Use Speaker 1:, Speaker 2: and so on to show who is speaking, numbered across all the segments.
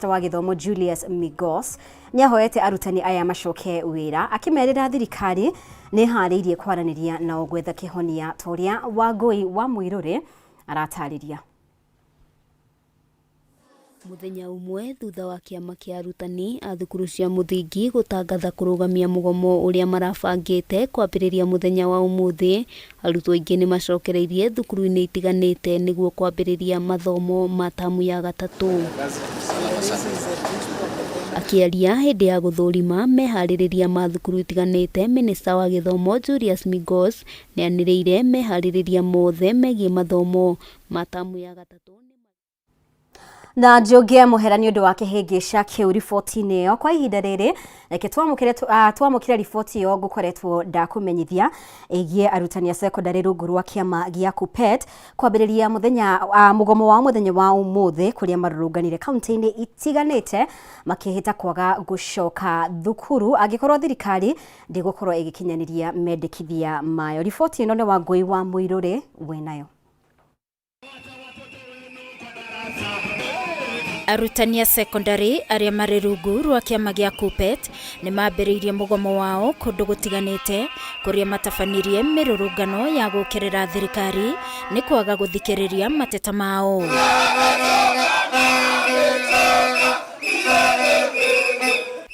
Speaker 1: Minister wa Githomo Julius Migos niahoete arutani aya macoke wira akimerera thirikari ni hariirie kwaraniria na ogwetha kihonia toria Wangui wa Muiruri aratariria.
Speaker 2: Muthenya umwe thutha wa kiama kia arutani a thukuru cia muthingi gutangatha kurugamia mugomo uria marabangite kwambiriria muthenya wa umuthi, arutwo aingi ni macokereirie thukuru-ini itiganite niguo kwambiriria mathomo ma tamu ya gatatu. Akiaria hindi ya guthurima mehaririria ma thukuru itiganite, Minister wa Githomo Julius Migos nianiriire mehaririria mothe megie mathomo ma tamu ya gatatu.
Speaker 1: Na Njogia muhera ni undu wa kihingisha kiu riboti-ini yo kwa ihinda riri reke twamukire riboti yo gukoretwo ndakumenyithia igie arutani a secondary rungu rwa kiama gia KUPPET kwambiriria mugomo wa muthenya wa umuthi kuria marurunganire kaunti-ini itiganite makihita kwaga gucoka thukuru angikorwo thirikari ndigukorwo igikinyaniria mendekithia mayo. Riboti ino ni Wangui wa Muiruri wenayo.
Speaker 3: Arutani a secondary aria mari rungu rwa kiama gia KUPPET ni mambiriirie mugomo wao kundu gutiganite kuria matabanirie mirurungano ya gukerera thirikari ni kwaga guthikiriria mateta mao.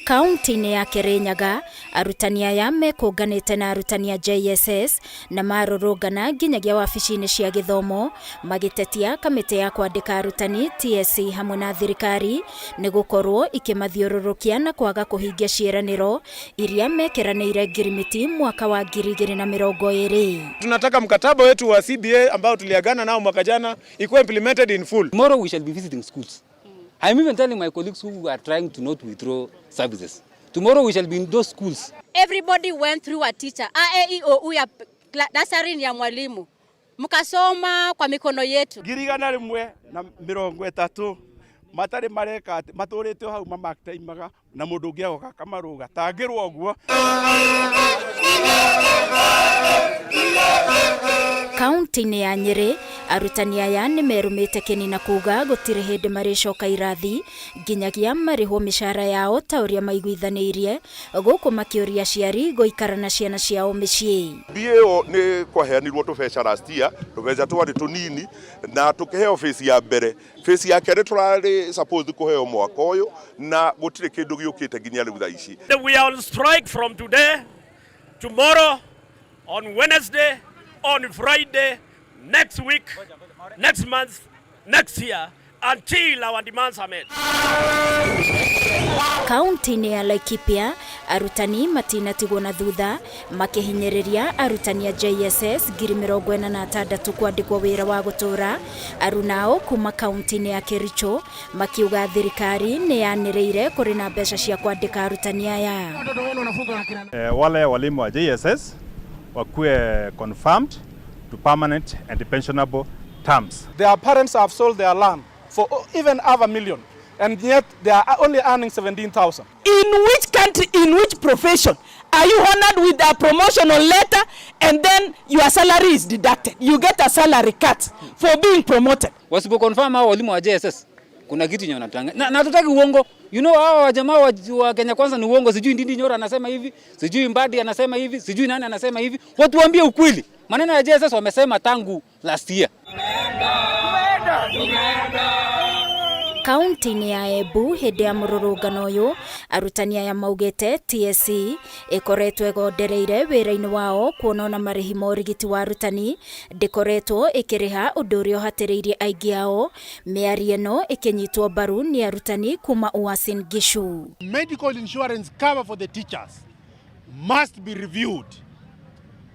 Speaker 3: Kaunti-ini ya Kirinyaga arutani aya mekunganite na arutani a JSS na marurungana nginyagia wabici-ini cia githomo magitetia kamiti ya kwandika arutani TSC hamwe na thirikari ni gukorwo ikimathiururukia na kwaga kuhingia ciiraniro iria mekeranire ngirimiti mwaka wa 2020.
Speaker 4: Tunataka mkataba wetu wa CBA ambao tuliagana nao mwaka jana ikuwe implemented in full.
Speaker 5: Tomorrow we shall be visiting schools. I'm even telling my colleagues who are trying to not withdraw services. Tomorrow we shall be in those schools.
Speaker 6: Everybody went through a teacher. AEO ya nasari ya mwalimu. Mukasoma kwa mikono yetu.
Speaker 7: Girigana rimwe na 30 matari mareka maturite hau mamakitaimaga na mundu ngiagoka kamaruga tangirwo oguo.
Speaker 3: Kaunti-ini ya Nyeri arutani aya ni merumite kinina kuga gutire hindi maricoka irathi nginyagia marihwo mishara yao ta uria maiguithanirie guku makiuria ciari guikara na ciana ciao micii.
Speaker 8: BAO ni kwaheanirwo tubeca last year, tubeca twari tunini na tukiheo face ya mbere. Face ya kere turari supposed kuheo mwaka uyu na gutire kindu giukite nginya riu thaa ici.
Speaker 9: We are on strike from today, tomorrow, on Wednesday, on Friday, next week, next month, next year, until our demands are met.
Speaker 3: Kaunti-ini ya Laikipia arutani matinatigwo na thutha makihinyiriria arutani a JSS 46 kwandikwo wira wa gutura arunao kuma kaunti-ini ya Kericho makiuga thirikari ni yaniriire kuri na mbeca cia kwandika arutani aya.
Speaker 10: Wale walimu wa JSS wakuwe confirmed to permanent and pensionable terms.
Speaker 7: Their parents have sold their land for even half a million and yet they are only earning 17,000.
Speaker 11: In which country, in which profession are you honored with a promotional letter and then your salary is deducted? You get a salary cut for being promoted.
Speaker 5: Wasipo confirm hao walimu wa JSS kuna kitu yenye wanatanga. Na tutaki uongo. You know hao jamaa wa Kenya Kwanza ni uongo, sijui Ndindi Nyoro anasema hivi, sijui Mbadi anasema hivi, sijui nani anasema hivi. Watu waambie ukweli. Maneno ya JSS wamesema tangu last year.
Speaker 3: Kaunti-ini ya Embu hindi ya mururungano uyu arutani aya maugite TSC ikoretwo igondereire wira-ini wao kuonona marihi ma urigiti wa arutani ndikoretwo ikiriha undu uria uhatiriirie aingi ao. Miario ino ikinyitwo mbaru ni arutani kuma Uasin Gishu.
Speaker 12: Medical insurance cover for the teachers must be reviewed.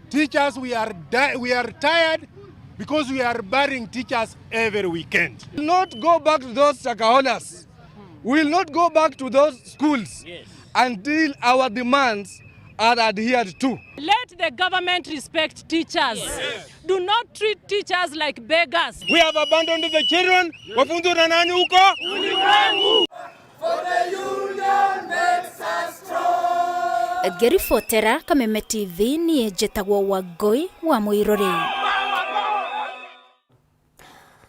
Speaker 12: Teachers, we are tired because we are burying teachers every weekend.
Speaker 7: We will not go back to those chakaholas. We will not go back to those schools until our demands are adhered to.
Speaker 13: Let the government respect teachers. Do not treat teachers like beggars.
Speaker 7: We have abandoned the children. Wafunzwa na nani huko?
Speaker 13: Ulimwengu.
Speaker 14: For the union makes us strong.
Speaker 3: Gerifotera Kameme TV ni njitagwo Wangui wa Muiruri.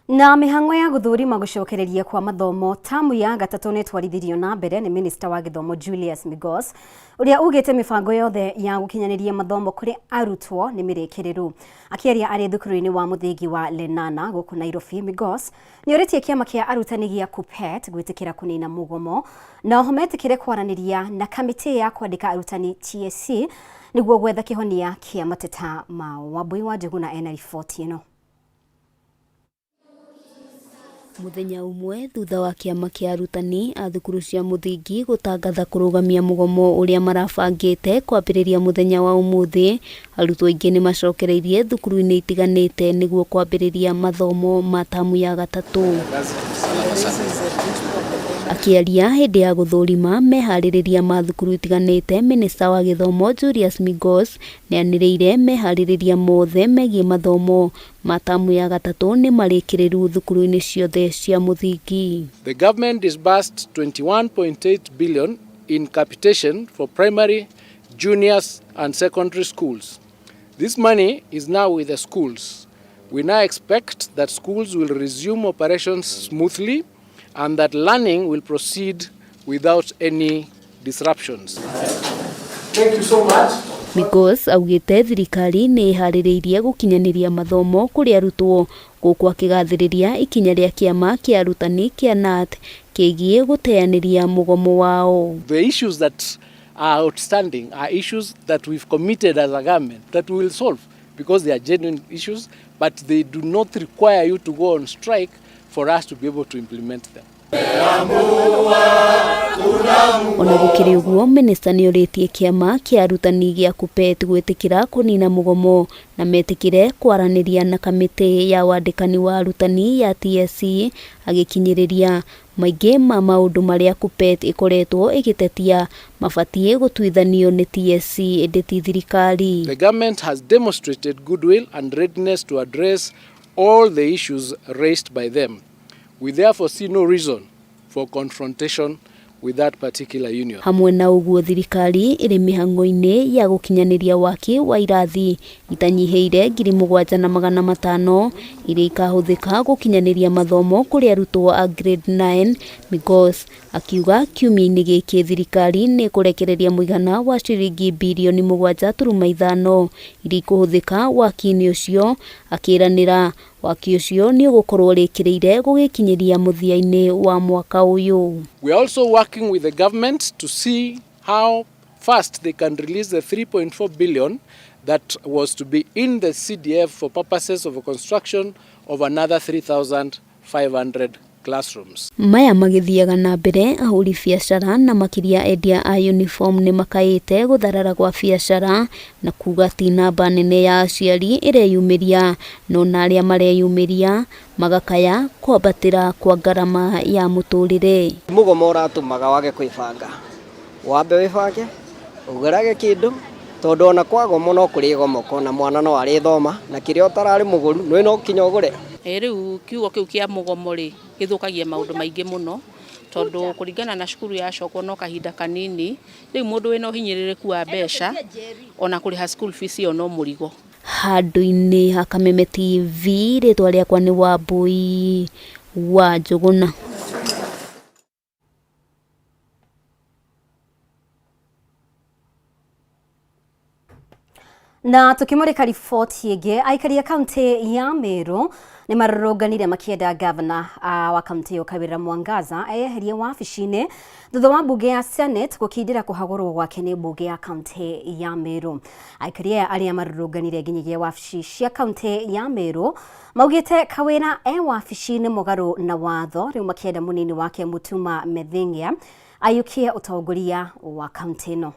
Speaker 1: Na mihang'o ya guthurima gucokereria kwa mathomo tamu ya gatatu ni twarithirio na mbere ni Minister wa Githomo Julius Migos uria ugite mibango yothe ya gukinyaniria mathomo kuri arutwo ni mirekereru. Akiaria ari thukuru-ini wa muthingi wa Lenana guku Nairobi, Migos ni oritie kiama kia arutani gia KUPPET gwitikira kunina mugomo na oho metikire kwaraniria na kamiti ya kwandika arutani TSC niguo gwetha kihonia kia mateta mao. Wambui wa Njuguna ena riboti ino.
Speaker 2: Muthenya umwe thutha wa kiama kia arutani a thukuru cia muthingi gutangatha kurugamia mugomo uria marabangite kwambiriria muthenya wa umuthi, arutwo aingi ni macokereirie thukuru-ini itiganite niguo kwambiriria mathomo ma tamu ya gatatu. Akiaria hindi ya guthurima mehaririria ma thukuru itiganite, Minister wa Githomo Julius Migos ni aniriire mehaririria mothe megie mathomo ma tamu ya gatatu ni marikiriru thukuru-ini ciothe cia muthingi.
Speaker 15: The government disbursed 21.8 billion in capitation for primary, juniors and secondary schools. This money is now with the schools. We now expect that schools will resume operations smoothly and that learning will proceed without any disruptions.
Speaker 16: Thank you so much.
Speaker 2: Migos augite thirikari ni ihaririirie gukinyaniria mathomo kuri arutwo guku akigathiriria ikinya ria kiama kia arutani kia KNUT kigie guteaniria mugomo wao.
Speaker 15: The issues that are outstanding are issues that we've committed as a government that we will solve because they are genuine issues, but they do not require you to go on strike for us to be able to implement them.
Speaker 2: Ona gukiri uguo, Minister ni oritie kiama kia arutani gia KUPPET gwitikira kunina mugomo na metikire kwaraniria na kamiti ya wandikani wa arutani ya TSC agikinyiriria maingi ma maundu maria KUPPET ikoretwo igitetia mabatie gutwithanio ni TSC indi thirikari.
Speaker 15: The government has demonstrated goodwill and readiness to address all the issues raised by them. We therefore see no reason for confrontation with that particular union.
Speaker 2: Hamwe na uguo thirikari iri mihang'o-ini ya gukinyaniria waki wa irathi itanyiheire 7,500 iria ikahuthika gukinyaniria mathomo kuri arutwo a grade 9. Migos akiuga kiumia-ini giki thirikari ni kurekereria muigana wa ciringi bilioni 7.5 iria ikuhuthika waki-ini ucio, akiranira waki ucio ni ugukorwo rikireire gugikinyiria muthia-ini wa mwaka uyu.
Speaker 15: We are also working with the government to see how fast they can release the 3.4 billion that was to be in the CDF for purposes of a construction of another 3,500 classrooms.
Speaker 2: Maya magithiaga na mbere, ahuri biacara na makiria endia a uniform ni makaite gutharara kwa biacara na kuga ti namba nene ya aciari ireyumiria, no na aria mareyumiria magakaya kwambatira kwa garama ya muturire.
Speaker 17: Mugomo uratumaga wage kwibanga, wambe wibange ugurage kindu tondu ona kwago muno kuri gomoko na mwana no ari thoma na kiria utarari muguru no ino kinya ugure.
Speaker 18: Riu kiugo kiu kia mugomo ri githukagia maundu maingi muno tondu kuringana na cukuru ya cokwo no kahinda kanini, riu mundu wina uhinyiririku wa mbeca ona kuriha school fees yo no murigo.
Speaker 2: Handu-ini ha Kameme TV, ritwa riakwa ni Wambui wa Njuguna.
Speaker 1: Na tukimurika riboti ingi, aikari a kaunti ya Meru ni marũrũnganire makienda governor wa kaunti yo Kawira Mwangaza eyeherie wabici-ini thutha wa mbunge ya Senate gukindira kuhagũrwo gwake ni mbunge ya kaunti ya Meru. Aikari aria marũrũnganire nginyagia wabici cia kaunti ya Meru maugite Kawira wabici-ini mugaru na watho, riu makienda munini wake Mutuma Methingia ayukie utongoria wa kaunti ino.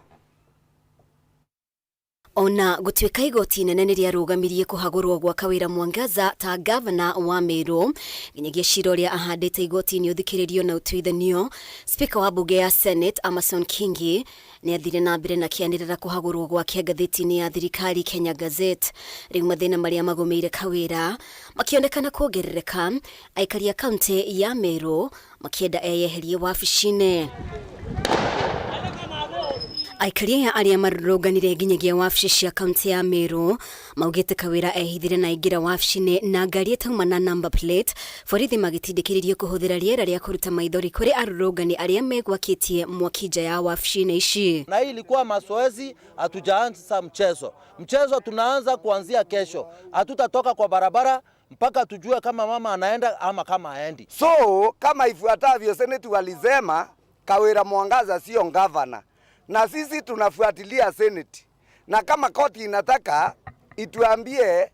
Speaker 1: Ona gutwika igoti nene ni riarugamirie kuhagurwo gwa Kawira Mwangaza ta governor wa Meru, nginyagia cira uria ahandite igoti-ini uthikiririo na utuithanio, Speaker wa bunge ya Senate Amason Kingi ni athire na mbere na kianirira kuhagurwo gwake ngatheti-ini ya thirikari Kenya Gazette. Riu mathina maria magomeire Kawira makionekana kuongerereka, aikari a kaunti ya Meru makienda eyeherie wabici-ini. Aikaria aria marũrũnganire nginyagia wabici cia kaunti ya Meru maugite Kawira ehithire na ingira wabici-ini na ngari itaumana number plate borithi magitindikiririe kuhuthira riera ria kuruta maithori kuri arũrũngani aria megwakitie mwaki nja ya wabici-ini ici.
Speaker 19: Na hii ilikuwa mazoezi, hatujaanza mchezo. Mchezo tunaanza kuanzia kesho. Hatutatoka kwa barabara mpaka tujue kama mama anaenda ama kama haendi.
Speaker 20: So kama ifuatavyo seneti walisema Kawira Mwangaza sio governor. Na sisi tunafuatilia seneti. Na kama koti inataka ituambie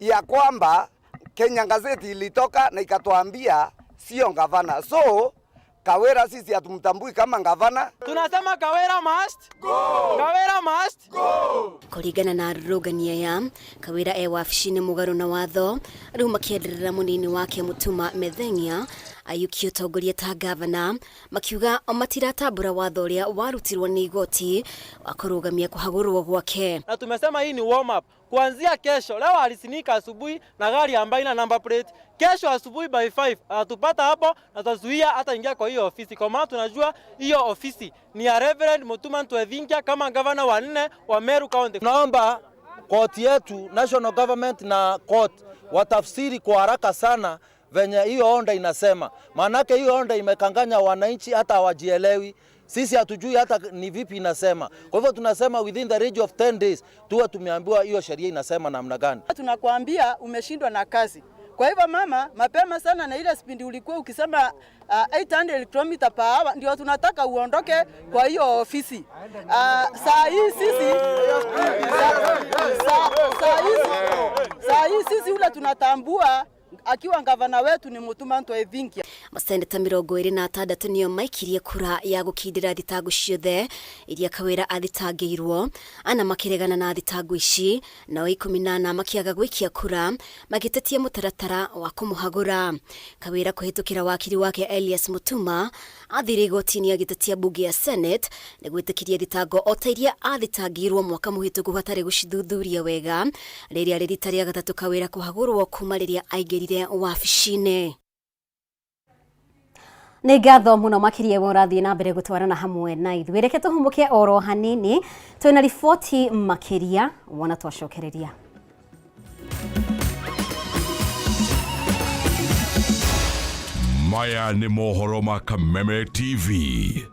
Speaker 20: ya kwamba Kenya Gazeti ilitoka na ikatuambia sio gavana. So Kawira sisi hatumtambui kama gavana.
Speaker 21: Tunasema Kawira must go. Kawira must go.
Speaker 1: Kuringana na arũrũngani aya, Kawira wabici-ini mugaru na watho riu makienderera munini wake Mutuma Metheng'ia ayuki utongoria ta gavana makiuga matiratambura watho uria warutirwo ni igoti wa kurugamia kuhagurwo gwake.
Speaker 21: Na tumesema hii ni warm up. Kuanzia kesho, leo alisinika asubuhi na gari ambayo ina number plate. Kesho asubuhi by 5 atupata hapo na tazuia hata ingia kwa hiyo ofisi. Kwa maana tunajua hiyo ofisi ni ya Reverend Mutuma Metheng'ia kama governor wa 4 wa Meru County.
Speaker 19: Naomba koti yetu, national government na court watafsiri kwa haraka sana venye hiyo onda inasema. Maanake hiyo onda imekanganya wananchi hata hawajielewi. Sisi hatujui hata ni vipi inasema. Kwa hivyo tunasema within the range of 10 days tuwe tumeambiwa hiyo sheria inasema namna gani.
Speaker 22: Tunakuambia umeshindwa na kazi. Kwa hivyo mama, mapema sana na ile spindi ulikuwa ukisema 800 km/h ndio tunataka uondoke kwa hiyo ofisi. Saa hii sisi ule tunatambua akiwa gavana wetu ni Mutuma Metheng'ia.
Speaker 1: Maseneta 26 nio maikirie kura ya gukindira thitango ciothe iria Kawira athitangirwo ana makiregana na thitango ici na 14 makiaga gwikia kura magitetia mutaratara wa kumuhagura. Kawira kuhitukira wakiri wake Elias Mutuma athire igoti-ini agitetia bunge ya Senate na gwitikiria thitango otairia athitangirwo mwaka muhituku hatari gucithuthuria wega riria rita ria gatatu Kawira kuhagurwo kuma riria aingirire wabici-ini. Nĩ ngatho mũno makĩria mũrathiĩ na mbere gũtwarana hamwe na ithuĩ. Reke tũhumũke oro hanini twĩna riboti makĩria wona twacokereria.
Speaker 23: Maya nĩ mohoro ma Kameme TV.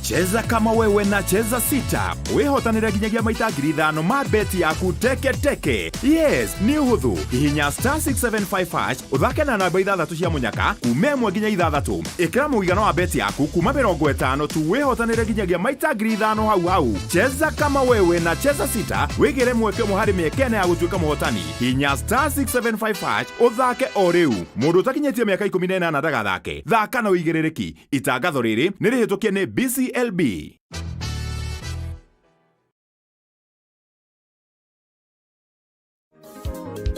Speaker 23: Cheza kama wewe na cheza sita. Wehotanira nginyagia maita 5,000 ma beti yaku teke teke. Yes, ni uhuthu. Hihinya *675# uthake na namba 6 cia munyaka kuma 1 nginya 6. Ikira muigano wa beti yaku kuma 50 tu wehotanire nginyagia maita 5,000 hau. Cheza kama wewe na cheza sita. Wigire mweke muhari miekene ya gutuika muhotani. Hihinya *675# uthake o riu. Mundu utakinyetie miaka 18 ndagathake. Thaka na uigiririki. Itangatho riri ni rihitukie ni BCLB.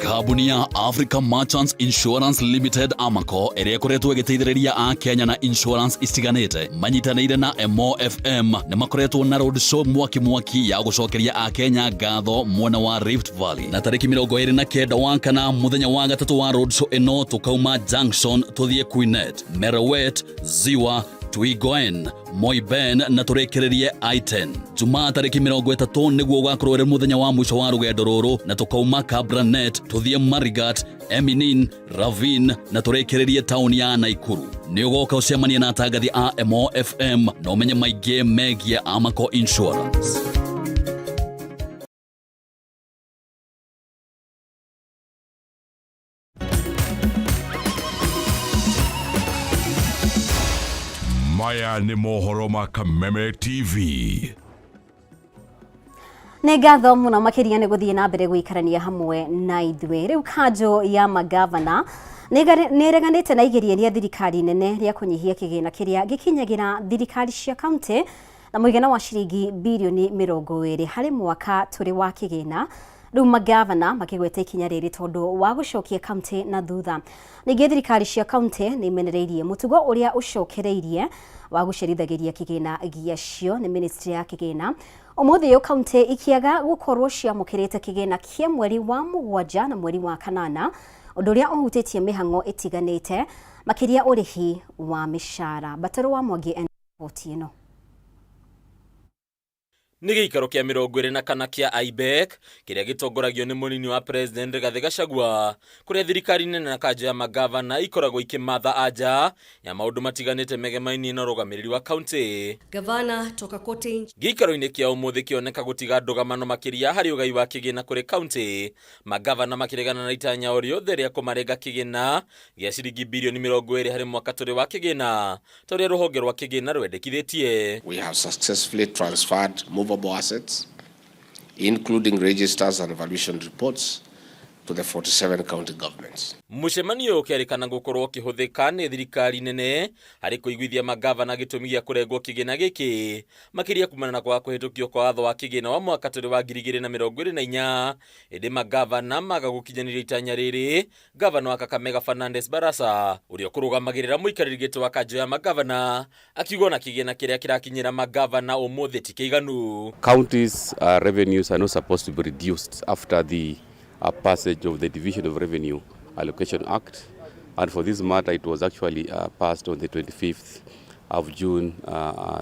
Speaker 24: Kambuni ya Africa Merchants Insurance Limited Amaco ĩrĩa ĩkoretwo ĩgĩteithĩrĩria a Kenya na insurance istiganĩte manyitanĩire na MOFM nĩ makoretwo na road show mwaki ya gũcokeria a Kenya ngatho mwena wa Rift Valley na tarĩki 29 wa kana muthenya wa gatatũ wa road show ĩno tukauma Junction tuthie Quinet, Merawet, Ziwa, Tuigoen, Moiben na turekererie I-10. Jumaa tariki 30 niguo ugakorwo muthenya wa mwisho wa rugendo ruru na tukauma Kabranet tuthie Marigat, Eminin, Ravin na turekererie town ya Naikuru. Ni ugoka ucemania na atangathi a MOFM na umenye maingĩ megie Amaco Insurance.
Speaker 23: Maya nĩ mohoro ma Kameme TV.
Speaker 1: Nĩ ngatho mũno makĩria nĩ gũthiĩ na mbere gũikarania hamwe na ithuĩ. Rĩu kanjũ ya magavana nĩ reganĩte na igeria rĩa thirikari nene rĩa kũnyihia kĩgĩna kĩrĩa gĩkinyagĩra thirikari cia kaunti na mũigana wa ciringi bilioni 20 harĩ mwaka tũrĩ wa kĩgĩna. Rĩu magavana makĩgweta ikinya rĩrĩ tondũ wa gũcokia kaunti na thutha. Ningĩ thirikari cia kaunti nĩ imenereirie mũtugo ũrĩa ũcokereirie wa gũcerithagĩria kĩgĩna gĩacio nĩ ministry ya kĩgĩna. Ũmũthĩ kaunti ikiaga gũkorwo ciamũkĩrĩte kĩgĩna kĩa mweri wa 7 na mweri wa 8 undu uria uhutitie mihango itiganite makiria urihi wa mishara. Bataro wa Mwangi ripoti ino.
Speaker 4: Nĩ gĩikaro kĩa 24 kĩa IBEC kĩrĩa gĩtongoragio nĩ mũnini wa president Rigathi Gachagua, kũrĩa thirikari nene na kanjũ ya magavana ikoragwo ikĩmatha anja ya maũndũ matiganĩte megemaini na ũrũgamĩrĩri wa kaunti.
Speaker 6: Gavana toka kote
Speaker 4: gĩikaro-inĩ kĩa ũmũthĩ kĩoneka gũtiga ndũgamano makĩria harĩ ũgai wa kĩgĩna kũrĩ kaunti, magavana makĩregana na itanya o rĩothe rĩa kũmarenga kĩgĩna gĩa ciringi birioni 20 harĩ mwaka tũrĩ wa kĩgĩna ta ũrĩa rũhonge rwa kĩgĩna rwendekithĩtie.
Speaker 8: We have successfully transferred movable assets, including registers and valuation reports, to the 47 county governments.
Speaker 4: Mũcemanio ũkĩarĩkana gũkorwo ũkĩhũthĩka nĩ thirikari nene harĩ kũiguithia magavana gĩtũmi gĩa kũrengwo kĩgĩna gĩkĩ makĩria kumana na kwaga kũhĩtũkio kwa watho wa kĩgĩna wa mwaka tũrĩ wa 2024. Ĩndĩ magavana maga gũkinyanĩria itanya rĩrĩ. Gavana wa Kakamega Fernandes Barasa ũrĩa kũrũgamagĩrĩra mũikarĩri gĩtĩ wa kanjũ ya magavana akiuga na kĩgĩna kĩrĩa kĩrakinyĩra magavana ũmũthĩ ti kĩiganu.
Speaker 9: Counties revenues are not supposed to be reduced after the passage of the Division of Revenue Allocation Act, and for this matter it was actually passed on the 25th of June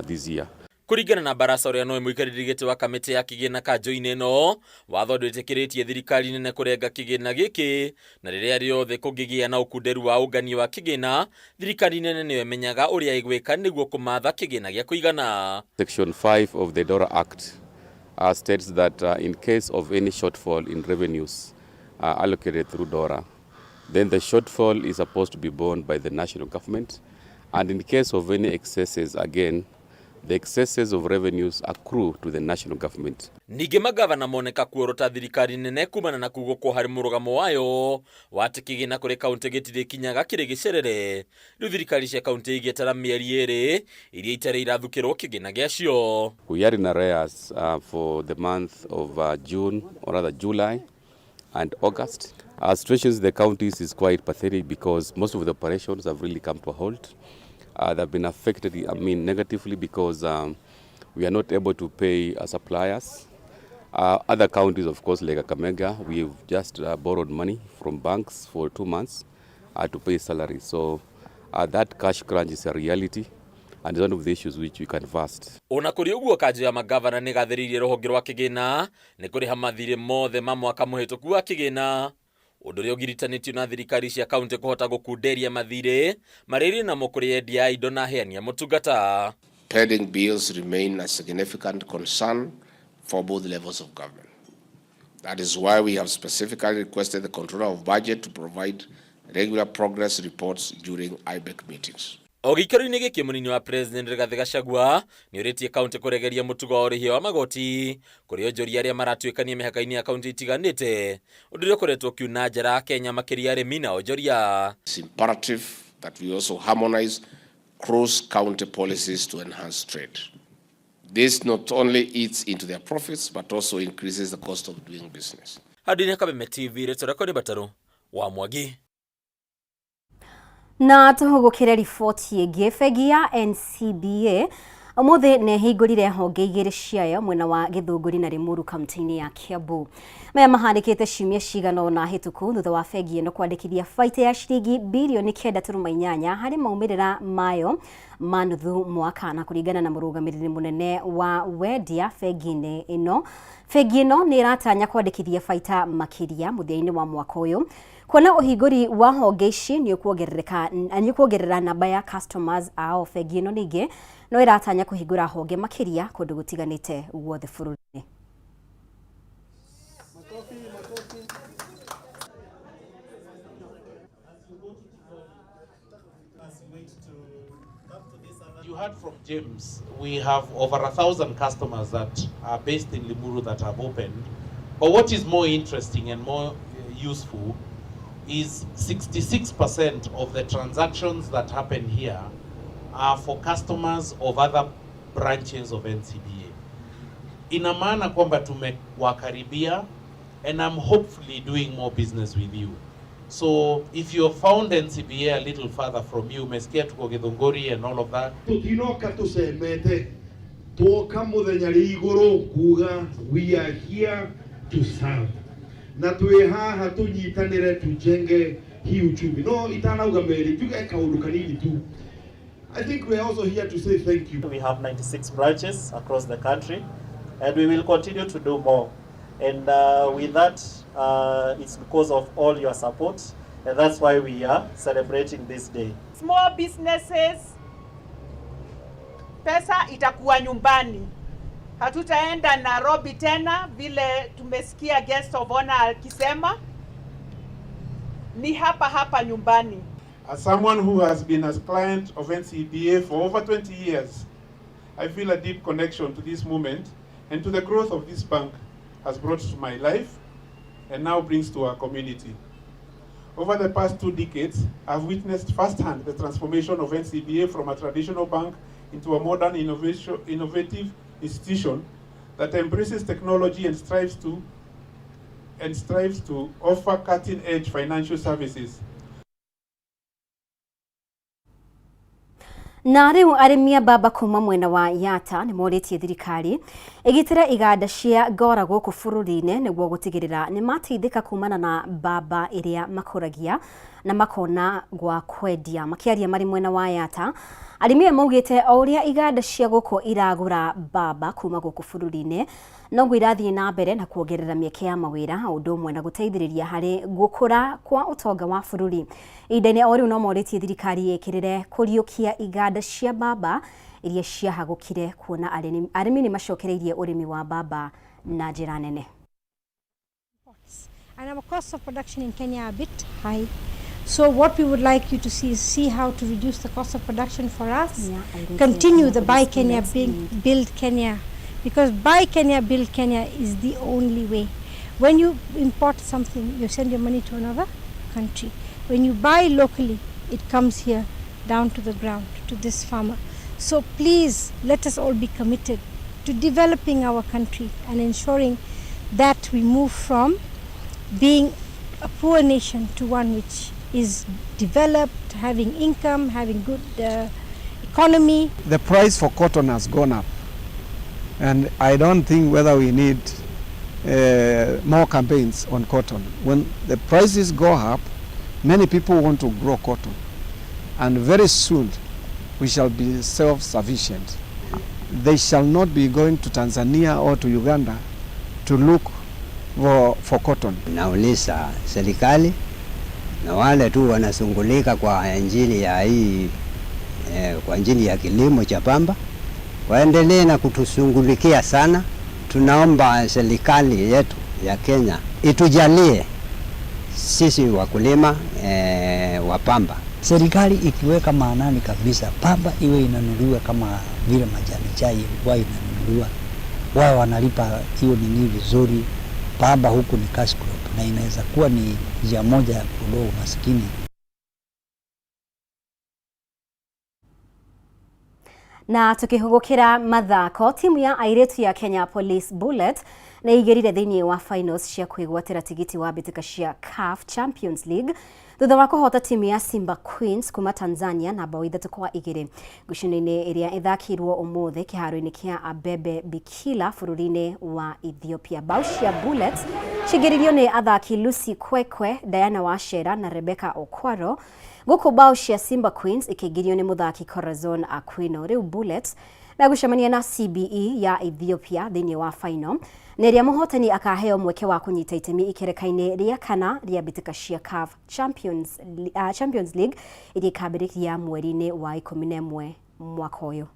Speaker 9: this year.
Speaker 4: Kũringana na Barasa ũrĩa nowe mũikarĩri gĩtĩ wa kamĩtĩ ya kĩgĩna kanjũ-inĩ ĩno, watho ndwĩtĩkĩrĩtie thirikari nene kũrenga kĩgĩna gĩkĩ, na rĩrĩa rĩothe kũngĩgĩa na ũkunderu wa ũngania wa kĩgĩna, thirikari nene nĩyo ĩmenyaga ũrĩa ĩgwĩka nĩguo kũmatha kĩgĩna gĩa kũigana.
Speaker 9: Section 5 of the DORA Act states that in case of any shortfall in revenues allocated through DORA, then the shortfall is supposed to be borne by the national government, and in case of any excesses, again, the excesses of revenues accrue to the national government.
Speaker 4: Ningĩ magavana moneka kuorota thirikari nene kumana na kugũkwo harĩ mũrũgamo wayo wa atĩ kĩgĩna kũrĩ kaunti gĩtirĩ kinyaga kĩrĩ gĩcerere. Rĩu thirikari cia kaunti igĩetara mĩeri ĩrĩ iria itarĩ irathukĩrwo kĩgĩna gĩacio.
Speaker 9: We are in arrears for the month of June, or rather July and August. Our situation in the counties is quite pathetic because most of the operations have really come to a halt. They've been affected, negatively because we are not able to pay suppliers. Other counties, of course, like Kakamega, we've just borrowed money from banks for 2 months to pay salaries. So that cash crunch is a reality, and it's one of the issues which we canvassed.
Speaker 4: Ona kũrĩ ũguo kanjũ ya magavana nĩ gathĩrĩirie rũhonge rwa kĩgĩna nĩ kũrĩha mathirĩ mothe ma mwaka mũhĩtũku wa kĩgĩna, ũndũ ũrĩa ũgiritanĩtio na thirikari cia kaunti kũhota gũkunderia mathirĩ marĩrĩ namo kũrĩ endia a indo na aheani a motungata.
Speaker 8: Pending bills remain a significant concern for both levels of government. That is why we have specifically requested the Controller of Budget to provide regular progress reports during IBEC meetings.
Speaker 4: O gĩikaro-inĩ gĩkĩ mũnini wa president Rigathi Gachagua nĩ ũrĩtie kaunti kũregeria mũtugo wa ũrĩhi wa magoti kũrĩ onjoria arĩa maratuĩkania mĩhaka-inĩ ya kaunti itiganĩte, ũndũ ũrĩa ũkoretwo ũkiuna njara Kenya makĩria arĩmi na onjoria.
Speaker 8: It's imperative that we also harmonize cross-county policies to enhance trade. This not only eats into their profits but also increases the cost of doing business.
Speaker 4: Hadini Kabeme TV retorako ni Bataro wa Mwangi.
Speaker 1: Na tũhũgũkĩre riboti ĩngĩ. Bengi ya NCBA ũmũthĩ nĩ hingũrire honge igĩrĩ ciayo mwena wa Gĩthũngũri na Limuru kaunti-inĩ ya Kiambu. Maya mahandĩkĩte ciumia cigana ũna hĩtũku thutha wa bengi ĩno kwandĩkithia baita ya ciringi birioni 9.8 harĩ maumĩrĩra mayo ma nuthu mwaka, na kũringana na mũrũgamĩrĩri mũnene wa wendia bengi-inĩ ĩno. Bengi ĩno nĩ ĩratanya kwandĩkithia baita makĩria mũthia-inĩ wa mwaka ũyũ. Kuona ũhingũri wa honge ici nĩ ũkuongerera namba ya customers ao. Bengi ĩno ningĩ no ĩratanya kũhingũra honge makĩria kũndũ gũtiganĩte guothe bũrũri-inĩ.
Speaker 25: You heard from James, we have over 1,000 customers that are based in Limuru that have opened. But what is more interesting and more useful is 66% of the transactions that happen here are for customers of other branches of NCBA. Ina maana kwamba tumewakaribia, and I'm hopefully doing more business with you. So if you have found NCBA a little further from you, umesikia tuko Githunguri and all of that.
Speaker 12: Tutinoka tusemete tuoka muthenya ri iguru kuga we are here to serve. Na tuwe haha tunyitanire tujenge
Speaker 5: hii uchumi. No, itanauga mbele, juga kaundu kanini tu. I think we are also here to say thank you.
Speaker 7: We have 96 branches across the country, and we will continue to do more. And with that, it's because of all your support, and that's why we are celebrating this day.
Speaker 10: Small businesses, pesa itakuwa nyumbani. Hatutaenda Nairobi tena vile tumesikia guest of honor akisema, ni hapa nyumbani.
Speaker 25: As someone who has been a client of NCBA for over 20 years, I feel a deep connection to this movement and to the growth of this bank has brought to my life and now brings to our community. Over the past 2 decades, I've witnessed firsthand the transformation of NCBA from a traditional bank into a modern innovative institution that embraces technology and strives to offer cutting-edge financial services.
Speaker 1: Na riu arimia baba kuma mwena wa Yata ni moritie thirikari igitira iganda cia ngora guku bururi-ini niguo gutigirira ni mateithika kumana na baba iria makuragia na makona gwa kwendia. Makiaria mari mwena wa Yata, arimia maugite auria iganda cia guku iragura baba kuma guku bururi-ini no irathie na mbere na kuongerera mieke ya mawira undu umwe na guteithiriria hari gukura kwa utonga wa bururi. Idene ori no moritie thirikari yekirire kuriukia iganda cia baba iria ciahagukire kuona arimi ni macokereirie urimi wa baba na njira nene.
Speaker 11: And our cost of production in Kenya are a bit high. So what we would like you to see how to reduce the cost of production for us. Continue the Buy Kenya, Build Kenya. Because Buy Kenya, Build Kenya is the only way. When you import something, you send your money to another country. When you buy locally, it comes here down to the ground, to this farmer. So please, let us all be committed to developing our country and ensuring that we move from being a poor nation to one which is developed, having income, having good economy.
Speaker 13: The price for cotton has gone up, and I don't think whether we need more campaigns on cotton. When the prices go up, many people want to grow cotton, and very soon we shall be self-sufficient. They shall not be going to Tanzania or to Uganda to look for cotton.
Speaker 26: Nauliza serikali na wale tu wanasungulika kwa ajili ya hii kwa ajili ya kilimo cha pamba waendelee na kutusungulikia sana. Tunaomba serikali yetu ya Kenya itujalie sisi wakulima wa pamba.
Speaker 27: Serikali ikiweka maanani kabisa pamba iwe inanunuliwa kama vile majani chai huwa inanunuliwa, wao wanalipa hiyo nini vizuri. Pamba huku ni cash crop na inaweza kuwa ni njia moja ya kuondoa umaskini.
Speaker 1: Na tukihugukira mathako, timu ya airetu ya Kenya Police Bullet na igerire thiini wa finals cia kwigwatira tigiti wa bitika cia CAF Champions League thutha wa kuhota timu ya Simba Queens kuma Tanzania na bao 3-2 ngucanio-ini iria ithakirwo umuthi kiharo-ini kia Abebe Bikila bururi-ini wa Ethiopia. Bao cia Bullet cigiririo ni athaki Lucy Kwekwe, Diana Wachera na Rebecca Okwaro, guku bao cia Simba Queens ikigirio ni muthaki Corazon Aquino. Riu Bullet na gucemania na CBE ya Ethiopia thiini wa final na ria muhotani akaheo mweke wa kunyita itemi ikereka-ini ria kana ria bitika cia CAF Champions League iria ikambirikia mweri-ini wa 11 mwaka uyu.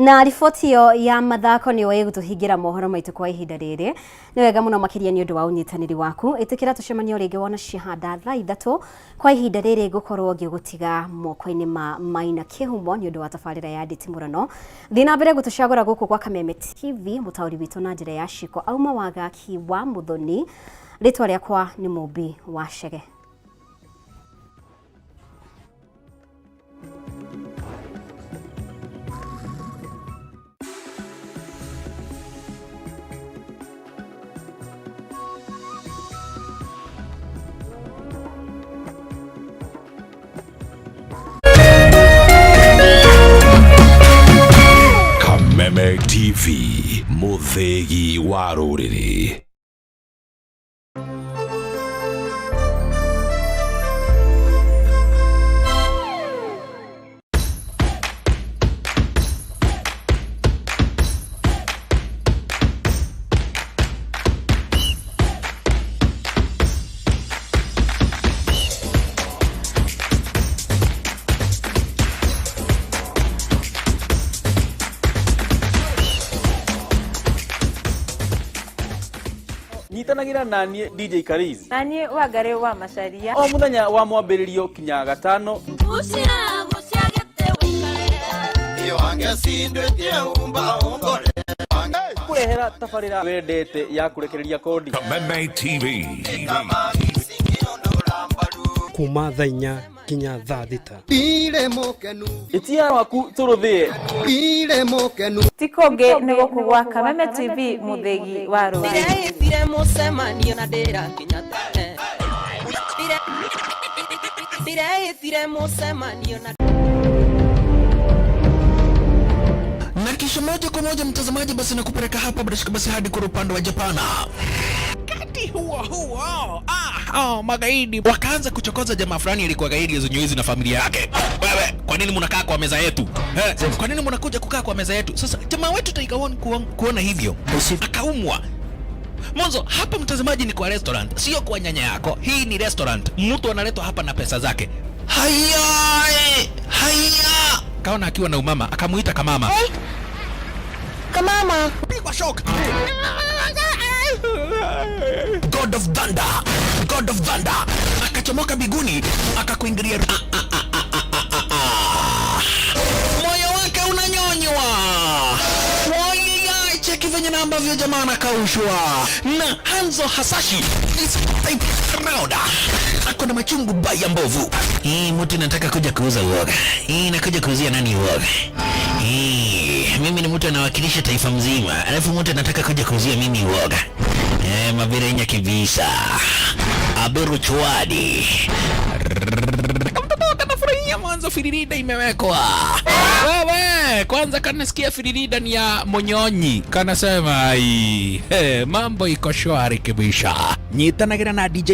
Speaker 1: Na riboti yo ya mathako niyo igutuhingira mohoro maitu kwa ihinda riri. Ni wega muno makiria ni undu wa unyitaniri waku. Itikira tucemanio ringi wona cihanda thaa 3 kwa ihinda riri gukorwo ngigutiga moko-ini ma Maina Kihumo ni undu wa tabarira ya nditimurano. Thina mbere gutucagura guku kwa Kameme TV mutauri witu na njira ya ciko auma wagaki wa Muthoni. Ritwa riakwa ni Mubi wa Chege.
Speaker 24: Kameme TV, muthegi wa ruriri.
Speaker 2: Nyitanagira nanie DJ Kariz.
Speaker 3: Nanie wagare wa Macharia.
Speaker 2: O muthenya wa mwambiririo kinya gatano. Kurehera tafarira wendete ya kurekereria kodi.
Speaker 24: Kameme TV.
Speaker 14: Kuma thaa 4 kinya thaa 6.
Speaker 2: Ire mokenu. Itia waku turuthie.
Speaker 3: Ire mokenu. Tikonge nego kugwa Kameme TV muthegi wa ruriri.
Speaker 6: Ire mucemanio na ndira kinyata. Ire mucemanio na
Speaker 24: Na kisha moja kwa moja mtazamaji, basi nakupeleka hapa basi hadi kwa upande wa Japana. Kati huo magaidi wakaanza kuchokoza jamaa fulani alikuwa gaidi ya Zunyuizi na familia yake. Wewe, kwa nini mnakaa kwa meza yetu? Kwa nini mnakuja kukaa kwa meza yetu? Sasa jamaa wetu Tiger One kuona hivyo akaumwa. Mwanzo hapa mtazamaji ni kwa restaurant, sio kwa nyanya yako. Hii ni restaurant. Mtu analetwa hapa na pesa zake. Haya! Kaona akiwa na umama, akamuita kamama. Hey! Kamama! Pigwa shock. God of Thunder. Akachomoka biguni, akakuingilia. Moyo wake unanyonywa. Cheki venye na ambavyo jamaa anakaushwa. Na Hanzo Hasashi this time around ako na machungu baya mbovu. Mtu nataka kuja kuuza uoga. Nakuja kuuzia nani uoga? Mimi ni mtu anawakilisha taifa mzima. Alafu mtu anataka kuja kuuzia mimi uoga. Mabirenya kibisa. Aberu chwadi. Kanafurahia mwanzo firirida imewekwa. Wewe, kwanza kanasikia firirida ni ya Monyonyi. Kanasema mambo iko shwari kibisha. Nyitanagira na DJ